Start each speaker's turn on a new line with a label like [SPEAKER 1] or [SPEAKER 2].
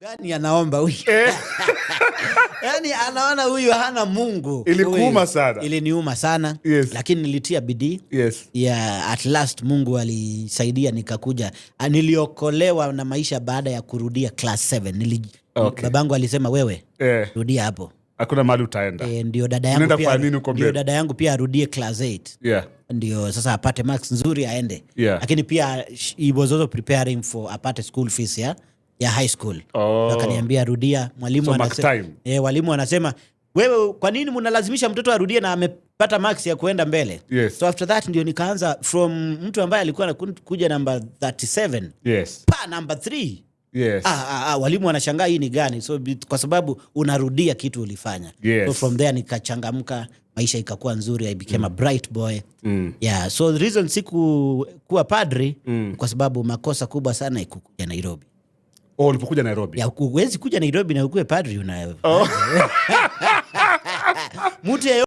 [SPEAKER 1] gani anaomba huyu? Yaani anaona huyu hana Mungu.
[SPEAKER 2] Ilikuuma sana.
[SPEAKER 1] Iliniuma sana.
[SPEAKER 2] Yes.
[SPEAKER 1] Lakini nilitia bidii.
[SPEAKER 2] Yes.
[SPEAKER 1] Yeah, at last Mungu alisaidia nikakuja. Niliokolewa na maisha baada ya kurudia class 7.
[SPEAKER 2] Okay.
[SPEAKER 1] Babangu alisema wewe rudia hapo.
[SPEAKER 2] Hakuna mahali utaenda.
[SPEAKER 1] Ndio dada yangu pia arudie class 8.
[SPEAKER 2] Yeah.
[SPEAKER 1] Ndio sasa apate marks nzuri aende.
[SPEAKER 2] Yeah.
[SPEAKER 1] Lakini pia he was also preparing for apate school fees ya high school. Akaniambia rudia. Walimu anasema wewe kwa nini mnalazimisha mtoto arudie na amepata marks ya kuenda mbele?
[SPEAKER 2] Yes.
[SPEAKER 1] So after that ndio nikaanza from mtu ambaye alikuwa anakuja number 37.
[SPEAKER 2] Yes.
[SPEAKER 1] Number 3.
[SPEAKER 2] Yes.
[SPEAKER 1] Walimu wanashangaa hii ni gani? So kwa sababu unarudia kitu ulifanya.
[SPEAKER 2] Yes.
[SPEAKER 1] So from there nikachangamka, maisha ikakuwa nzuri, I became a bright boy. Yeah, so the reason kuwa padri kwa sababu makosa kubwa sana ikukuja Nairobi.
[SPEAKER 2] Ulipokuja Nairobi?
[SPEAKER 1] Ya huwezi kuja Nairobi na ukue padri mtu